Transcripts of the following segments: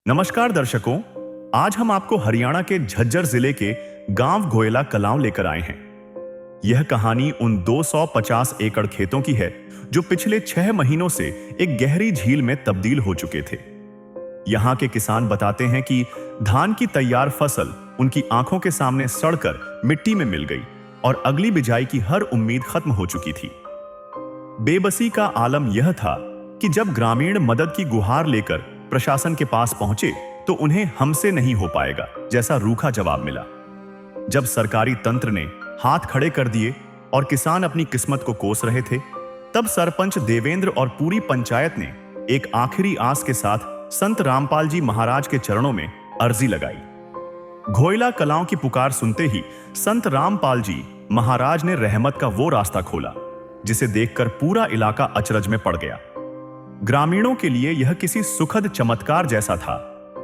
नमस्कार दर्शकों, आज हम आपको हरियाणा के झज्जर जिले के गांव घोयला कलांव लेकर आए हैं। यह कहानी उन 250 एकड़ खेतों की है जो पिछले 6 महीनों से एक गहरी झील में तब्दील हो चुके थे। यहाँ के किसान बताते हैं कि धान की तैयार फसल उनकी आंखों के सामने सड़कर मिट्टी में मिल गई और अगली बिजाई की हर उम्मीद खत्म हो चुकी थी। बेबसी का आलम यह था कि जब ग्रामीण मदद की गुहार लेकर प्रशासन के पास पहुंचे तो उन्हें हमसे नहीं हो पाएगा जैसा रूखा जवाब मिला। जब सरकारी तंत्र ने हाथ खड़े कर दिए और किसान अपनी किस्मत को कोस रहे थे, तब सरपंच देवेंद्र और पूरी पंचायत ने एक आखिरी आस के साथ संत रामपाल जी महाराज के चरणों में अर्जी लगाई। घोयला कलांव की पुकार सुनते ही संत रामपाल जी महाराज ने रहमत का वो रास्ता खोला जिसे देखकर पूरा इलाका अचरज में पड़ गया। ग्रामीणों के लिए यह किसी सुखद चमत्कार जैसा था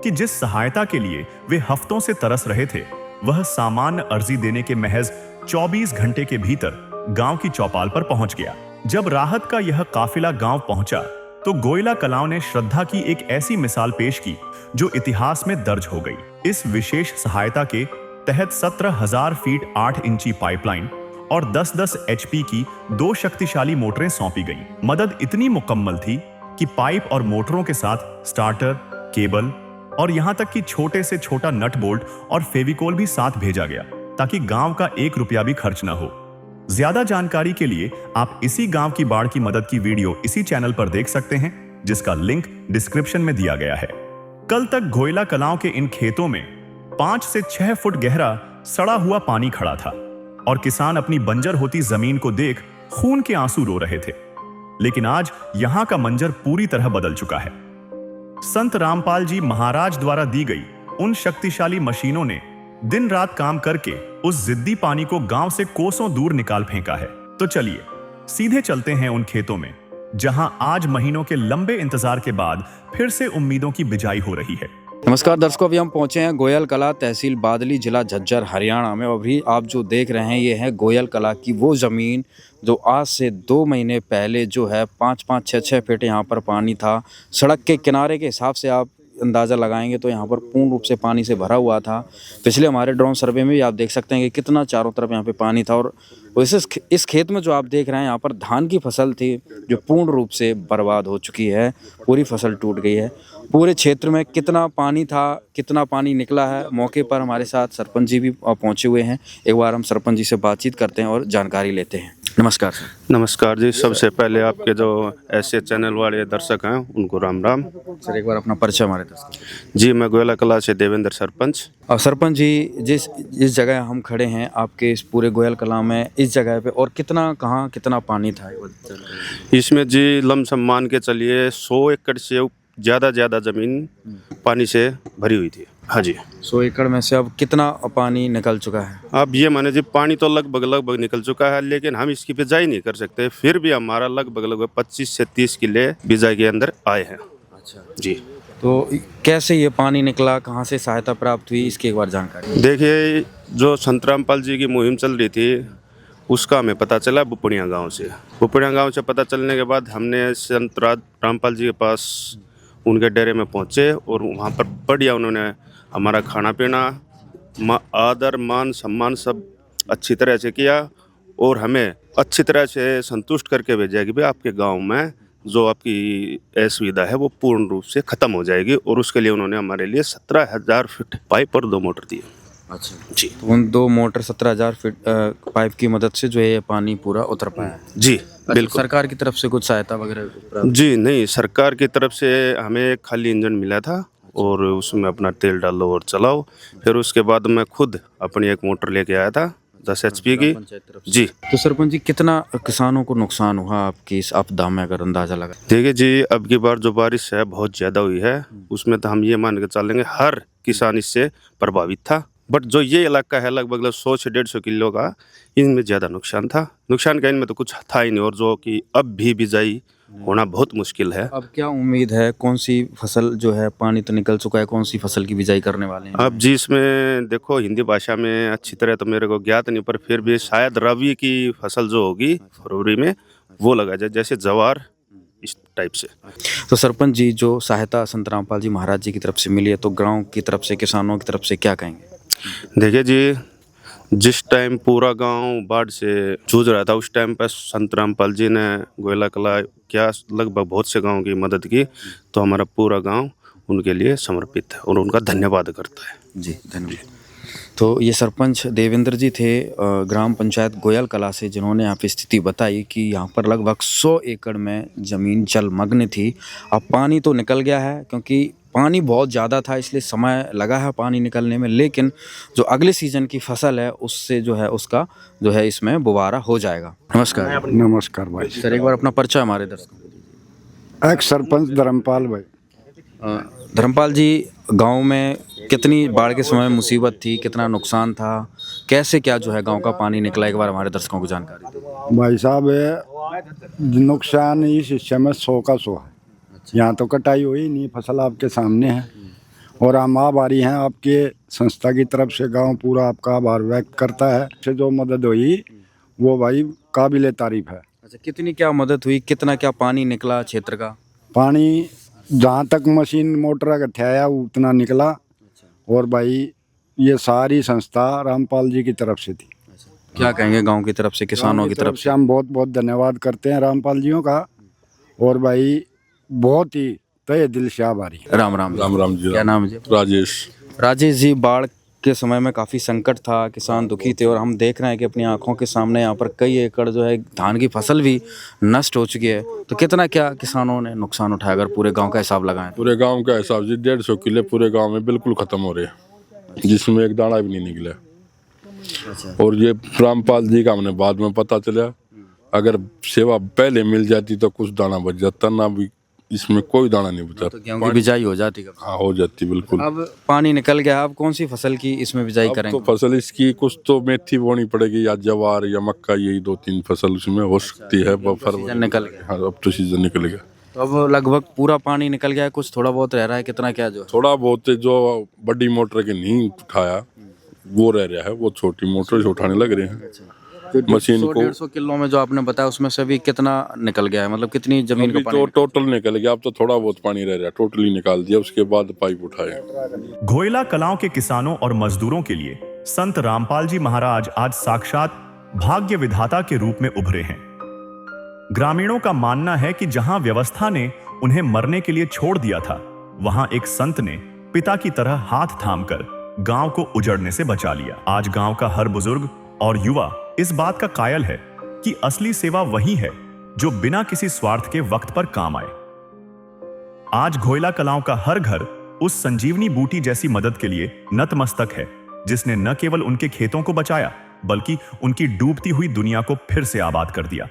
कि जिस सहायता के लिए वे हफ्तों से तरस रहे थे, वह सामान्य अर्जी देने के महज 24 घंटे के भीतर गांव की चौपाल पर पहुंच गया। जब राहत का यह काफिला गांव पहुंचा तो घोयला कलांव ने श्रद्धा की एक ऐसी मिसाल पेश की जो इतिहास में दर्ज हो गई। इस विशेष सहायता के तहत 17,000 फीट 8 इंची पाइपलाइन और 10-10 HP की 2 शक्तिशाली मोटरें सौंपी गईं। मदद इतनी मुकम्मल थी कि पाइप और मोटरों के साथ स्टार्टर, केबल और यहां तक कि छोटे से छोटा नट बोल्ट और फेविकोल भी साथ भेजा गया ताकि गांव का 1 रुपया भी खर्च न हो। ज्यादा जानकारी के लिए आप इसी गांव की बाढ़ की मदद की वीडियो इसी चैनल पर देख सकते हैं, जिसका लिंक डिस्क्रिप्शन में दिया गया है। कल तक घोयला कलांव के इन खेतों में 5 से 6 फुट गहरा सड़ा हुआ पानी खड़ा था और किसान अपनी बंजर होती जमीन को देख खून के आंसू रो रहे थे। लेकिन आज यहां का मंजर पूरी तरह बदल चुका है। संत रामपाल जी महाराज द्वारा दी गई उन शक्तिशाली मशीनों ने दिन रात काम करके उस जिद्दी पानी को गांव से कोसों दूर निकाल फेंका है। तो चलिए सीधे चलते हैं उन खेतों में जहां आज महीनों के लंबे इंतजार के बाद फिर से उम्मीदों की बिजाई हो रही है। नमस्कार दर्शकों, अभी हम पहुंचे हैं गोयल कला, तहसील बादली, जिला झज्जर, हरियाणा में। अभी आप जो देख रहे हैं ये है गोयल कला की वो ज़मीन जो आज से 2 महीने पहले जो है 5-5, 6-6 फीट यहाँ पर पानी था। सड़क के किनारे के हिसाब से आप अंदाज़ा लगाएंगे तो यहाँ पर पूर्ण रूप से पानी से भरा हुआ था। पिछले हमारे ड्रोन सर्वे में भी आप देख सकते हैं कि कितना चारों तरफ यहाँ पे पानी था। और वैसे इस खेत में जो आप देख रहे हैं यहाँ पर धान की फसल थी जो पूर्ण रूप से बर्बाद हो चुकी है, पूरी फसल टूट गई है। पूरे क्षेत्र में कितना पानी था, कितना पानी निकला है, मौके पर हमारे साथ सरपंच जी भी पहुँचे हुए हैं। एक बार हम सरपंच जी से बातचीत करते हैं और जानकारी लेते हैं। नमस्कार सर। नमस्कार जी। सबसे पहले आपके जो ऐसे चैनल वाले दर्शक हैं उनको राम राम। सर एक बार अपना परिचय हमारे दर्शक। जी, मैं गोयला कला से देवेंद्र सरपंच। और सरपंच जी, जिस जगह हम खड़े हैं आपके इस पूरे गोयल कला में, इस जगह पे और कहाँ कितना पानी था? इसमें जी लमसम मान के चलिए 100 एकड़ से ज़्यादा ज़मीन पानी से भरी हुई थी। हाँ जी। 100 एकड़ में से अब कितना पानी निकल चुका है? अब ये माने जी पानी तो लगभग निकल चुका है, लेकिन हम इसकी बिजाई नहीं कर सकते। फिर भी हमारा लगभग 25 से 30 किले बिजाई के अंदर आए हैं। अच्छा जी। तो कैसे ये पानी निकला, कहाँ से सहायता प्राप्त हुई, इसकी एक बार जानकारी। देखिए, जो संत रामपाल जी की मुहिम चल रही थी उसका हमें पता चला बुपड़िया गांव से। बुपड़िया गांव से पता चलने के बाद हमने संत रामपाल जी के पास उनके डेरे में पहुंचे और वहाँ पर बढ़िया उन्होंने हमारा खाना पीना, आदर मान सम्मान सब अच्छी तरह से किया और हमें अच्छी तरह से संतुष्ट करके भेजा कि भाई आपके गांव में जो आपकी असुविधा है वो पूर्ण रूप से ख़त्म हो जाएगी। और उसके लिए उन्होंने हमारे लिए 17,000 फीट पाइप और 2 मोटर दिए। अच्छा जी। तो उन 2 मोटर 17,000 फीट पाइप की मदद से जो है ये पानी पूरा उतर पाया है। जी बिल्कुल। सरकार की तरफ से कुछ सहायता वगैरह? जी नहीं, सरकार की तरफ से हमें खाली इंजन मिला था और उसमें अपना तेल डालो और चलाओ। फिर उसके बाद मैं खुद अपनी एक मोटर लेके आया था 10 HP की। जी। तो सरपंच जी, कितना किसानों को नुकसान हुआ आपकी इस आपदा में, अगर अंदाजा लगा? देखिए जी, अब की बार जो बारिश है बहुत ज़्यादा हुई है, उसमें तो हम ये मान के चलेंगे हर किसान इससे प्रभावित था। बट जो ये इलाका है लगभग 100 से 150 किलो का, इनमें ज़्यादा नुकसान था। नुकसान का इनमें तो कुछ था ही नहीं, और जो कि अब भी बिजाई होना बहुत मुश्किल है। अब क्या उम्मीद है, कौन सी फसल जो है, पानी तो निकल चुका है, कौन सी फसल की बिजाई करने वाले हैं? अब जी इसमें देखो, हिंदी भाषा में अच्छी तरह तो मेरे को ज्ञात नहीं, पर फिर भी शायद रबी की फसल जो होगी फरवरी में वो लगा जाए, जैसे जवार इस टाइप से। तो सरपंच जी, जो सहायता संत रामपाल जी महाराज जी की तरफ से मिली है, तो गांव की तरफ से, किसानों की तरफ से क्या कहेंगे? देखिए जी, जिस टाइम पूरा गांव बाढ़ से जूझ रहा था उस टाइम पर संत रामपाल जी ने गोयला कला क्या लगभग बहुत से गांव की मदद की, तो हमारा पूरा गांव उनके लिए समर्पित है और उनका धन्यवाद करता है। जी, धन्यवाद। तो ये सरपंच देवेंद्र जी थे ग्राम पंचायत गोयल कला से, जिन्होंने यहाँ पे स्थिति बताई कि यहाँ पर लगभग 100 एकड़ में ज़मीन जलमग्न थी। अब पानी तो निकल गया है, क्योंकि पानी बहुत ज़्यादा था इसलिए समय लगा है पानी निकलने में, लेकिन जो अगले सीज़न की फसल है उससे जो है उसका जो है इसमें दोबारा हो जाएगा। नमस्कार। नमस्कार भाई। सर, एक बार अपना परिचय हमारे दर्शकों को दीजिए। एक्स सरपंच धर्मपाल भाई। धर्मपाल जी, गांव में कितनी बाढ़ के समय में मुसीबत थी, कितना नुकसान था, कैसे क्या जो है गांव का पानी निकला, एक बार हमारे दर्शकों को जानकारी दीजिए। भाई साहब नुकसान इस हिस्से में 100 का 100 है। यहाँ तो कटाई हुई नहीं, फसल आपके सामने है और हम आभारी हैं आपके संस्था की तरफ से। गांव पूरा आपका आभार व्यक्त करता है। से जो मदद हुई वो भाई काबिले तारीफ है। अच्छा, कितनी क्या मदद हुई, कितना क्या पानी निकला क्षेत्र का? पानी जहाँ तक मशीन मोटर का ठहराया उतना निकला। और भाई ये सारी संस्था रामपाल जी की तरफ से थी। क्या कहेंगे गांव की तरफ से, किसानों की तरफ से? हम बहुत बहुत धन्यवाद करते हैं रामपाल जियों का और भाई बहुत ही तहे दिल से आभारी। राम राम। राम राम जी। क्या नाम है जी? राजेश जी, बाढ़ के समय में काफ़ी संकट था, किसान दुखी थे, और हम देख रहे हैं कि अपनी आंखों के सामने यहाँ पर कई एकड़ जो है धान की फसल भी नष्ट हो चुकी है। तो कितना क्या किसानों ने नुकसान उठाया, अगर पूरे गांव का हिसाब लगाएं? पूरे गांव का हिसाब जी 150 किले पूरे गांव में बिल्कुल खत्म हो रहे हैं, जिसमें एक दाना भी नहीं निकला। और ये रामपाल जी का हमने बाद में पता चला, अगर सेवा पहले मिल जाती तो कुछ दाना बच जाता, ना भी इसमें कोई दाना नहीं बचा। तो गेहूं की बिजाई हो जाती कब? हाँ, हो जाती बिल्कुल। अब पानी निकल गया, अब कौन सी फसल की इसमें बिजाई अब करेंगे? तो फसल इसकी कुछ तो मेथी बोनी पड़ेगी या जवार या मक्का, यही 2-3 फसल उसमें हो सकती है। सीजन निकल गया। हाँ, अब तो सीजन निकल गया। तो अब लगभग पूरा पानी निकल गया है, कुछ थोड़ा बहुत रह रहा है, कितना क्या जो है? थोड़ा बहुत जो बड़ी मोटर के नहीं उठाया वो रह रहा है, वो छोटी मोटर से उठाने लग रहे हैं मशीन को। 150 किलो में जो आपने बताया उसमें से भी कितना निकल गया है, मतलब कितनी जमीन का अभी पानी? तो टोटल निकल गया, अब तो थोड़ा बहुत पानी रह रहा है, टोटली निकाल दिया, उसके बाद पाइप उठाए। घोयला कलाओं के किसानों और मजदूरों के लिए संत रामपाल जी महाराज आज साक्षात भाग्य विधाता के रूप में उभरे हैं। ग्रामीणों का मानना है कि जहां व्यवस्था ने उन्हें मरने के लिए छोड़ दिया था, वहां एक संत ने पिता की तरह हाथ थामकर गांव को उजड़ने से बचा लिया। आज गांव का हर बुजुर्ग और युवा इस बात का कायल है कि असली सेवा वही है जो बिना किसी स्वार्थ के वक्त पर काम आए। आज घोयला कलाओं का हर घर उस संजीवनी बूटी जैसी मदद के लिए नतमस्तक है, जिसने न केवल उनके खेतों को बचाया बल्कि उनकी डूबती हुई दुनिया को फिर से आबाद कर दिया।